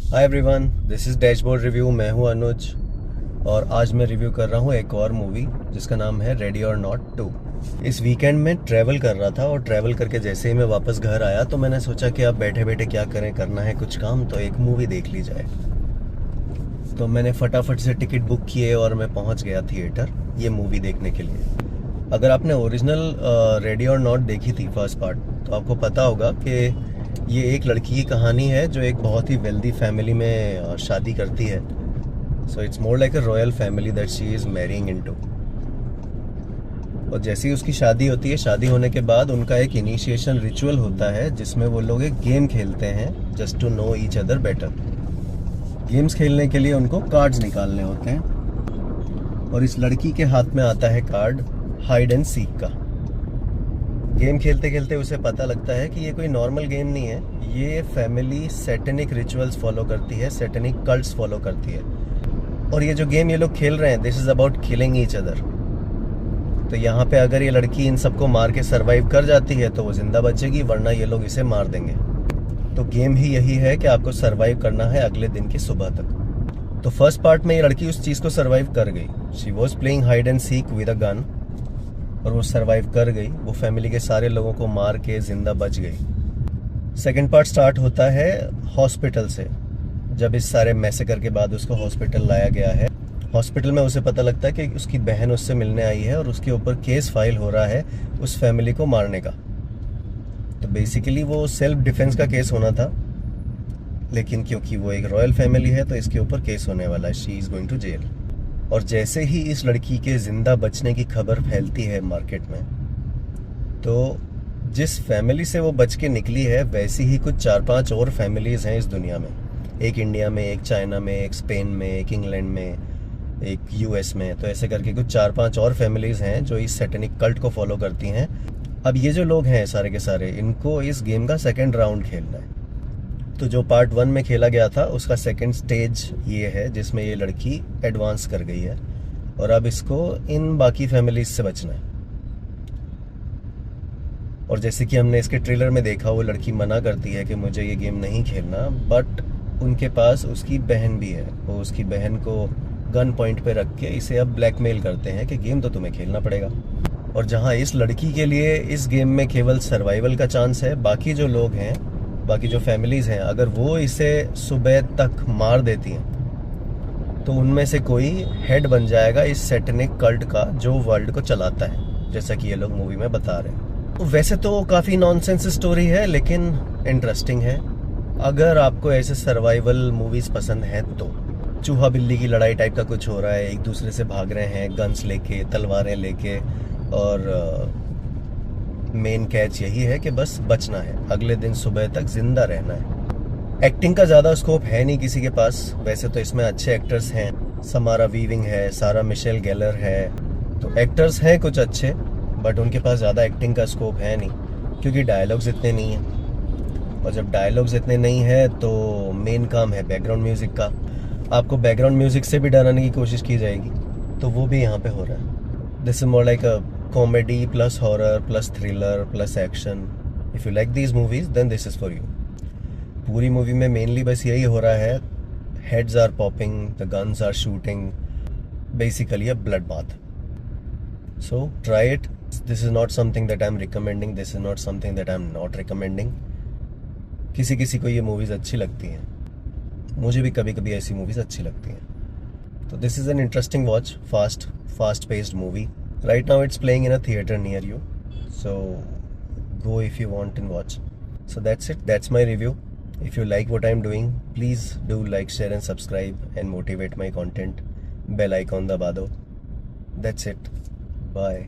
Hi everyone, this is dashboard review. मैं हूं अनुज और आज मैं रिव्यू कर रहा हूं एक और मूवी जिसका नाम है रेडी और नॉट 2। इस वीकेंड में ट्रैवल कर रहा था और ट्रैवल करके जैसे ही मैं वापस घर आया तो मैंने सोचा कि अब बैठे बैठे क्या करें, करना है कुछ काम तो एक मूवी देख ली जाए। तो मैंने फटाफट से टिकट बुक किए और मैं पहुंच गया थिएटर ये मूवी देखने के लिए। अगर आपने ओरिजिनल रेडी और नॉट देखी थी फर्स्ट पार्ट तो आपको पता होगा कि ये एक लड़की की कहानी है जो एक बहुत ही वेल्दी फैमिली में शादी करती है। So it's more like a royal family that she is marrying into. और जैसे ही उसकी शादी होती है, शादी होने के बाद उनका एक इनिशिएशन रिचुअल होता है जिसमें वो लोग एक गेम खेलते हैं just to know each other better. Games खेलने के लिए उनको कार्ड्स निकालने होते हैं और इस लड़की के हाथ में आता है कार्ड हाइड एंड सीक का। गेम खेलते खेलते उसे पता लगता है कि ये कोई नॉर्मल गेम नहीं है, ये फैमिली सैटेनिक रिचुअल्स फॉलो करती है, सैटेनिक कल्ट्स फॉलो करती है। और ये जो गेम ये लोग खेल रहे हैं, this is about killing each other. तो यहाँ पे अगर ये लड़की इन सबको मार के सरवाइव कर जाती है तो वो जिंदा बचेगी, वरना ये लोग इसे मार देंगे। तो गेम ही यही है कि आपको सरवाइव करना है अगले दिन की सुबह तक। तो फर्स्ट पार्ट में ये लड़की उस चीज़ को सरवाइव कर गई। She was playing hide and seek with a gun और वो सरवाइव कर गई। वो फैमिली के सारे लोगों को मार के जिंदा बच गई। सेकंड पार्ट स्टार्ट होता है हॉस्पिटल से। जब इस सारे मैसेकर के बाद उसको हॉस्पिटल लाया गया है, हॉस्पिटल में उसे पता लगता है कि उसकी बहन उससे मिलने आई है और उसके ऊपर केस फाइल हो रहा है उस फैमिली को मारने का। तो बेसिकली वो सेल्फ डिफेंस का केस होना था, लेकिन क्योंकि वो एक रॉयल फैमिली है तो इसके ऊपर केस होने वाला है। She is going to jail. और जैसे ही इस लड़की के जिंदा बचने की खबर फैलती है मार्केट में, तो जिस फैमिली से वो बच के निकली है वैसी ही कुछ 4-5 और फैमिलीज हैं इस दुनिया में। एक इंडिया में, एक चाइना में, एक स्पेन में, एक इंग्लैंड में, एक यूएस में। तो ऐसे करके कुछ 4-5 और फैमिलीज हैं जो इस सैटेनिक कल्ट को फॉलो करती हैं। अब ये जो लोग हैं सारे के सारे, इनको इस गेम का सेकेंड राउंड खेलना है। तो जो पार्ट 1 में खेला गया था उसका सेकंड स्टेज ये है जिसमें ये लड़की एडवांस कर गई है और अब इसको इन बाकी फैमिलीज से बचना है। और जैसे कि हमने इसके ट्रेलर में देखा, वो लड़की मना करती है कि मुझे ये गेम नहीं खेलना, बट उनके पास उसकी बहन भी है। वो उसकी बहन को गन पॉइंट पे रख के इसे अब ब्लैकमेल करते हैं कि गेम तो तुम्हें खेलना पड़ेगा। और जहाँ इस लड़की के लिए इस गेम में केवल सर्वाइवल का चांस है, बाकी जो लोग हैं, बाकी जो फैमिलीज हैं, अगर वो इसे सुबह तक मार देती हैं तो उनमें से कोई हेड बन जाएगा इस सैटेनिक कल्ट का जो वर्ल्ड को चलाता है, जैसा कि ये लोग मूवी में बता रहे हैं। तो वैसे तो काफ़ी नॉनसेंस स्टोरी है लेकिन इंटरेस्टिंग है। अगर आपको ऐसे सर्वाइवल मूवीज़ पसंद हैं तो चूहा बिल्ली की लड़ाई टाइप का कुछ हो रहा है, एक दूसरे से भाग रहे हैं गन्स लेके, तलवारें लेके, और मेन कैच यही है कि बस बचना है, अगले दिन सुबह तक जिंदा रहना है। एक्टिंग का ज़्यादा स्कोप है नहीं किसी के पास। वैसे तो इसमें अच्छे एक्टर्स हैं, समारा वीविंग है, सारा मिशेल गेलर है, तो एक्टर्स हैं कुछ अच्छे, बट उनके पास ज़्यादा एक्टिंग का स्कोप है नहीं क्योंकि डायलॉग्स इतने नहीं हैं। और जब डायलॉग्स इतने नहीं है तो मेन काम है बैकग्राउंड म्यूज़िक का। आपको बैकग्राउंड म्यूज़िक से भी डराने की कोशिश की जाएगी, तो वो भी यहाँ पे हो रहा है। This is more like a comedy plus horror plus thriller plus action. If you like these movies then this is for you. पूरी मूवी में मेनली बस यही हो रहा है, heads are popping, the guns are shooting, basically a blood bath. So try it. This is not something that I am recommending, this is not something that I am not recommending. किसी किसी को ये movies अच्छी लगती हैं, मुझे भी कभी कभी ऐसी मूवीज़ अच्छी लगती हैं। तो this is an interesting watch, fast paced movie. Right now it's playing in a theater near you, so go if you want and watch. So that's it, that's my review. If you like what I'm doing, please do like, share and subscribe and motivate my content. Bell icon दबा दो. That's it. Bye.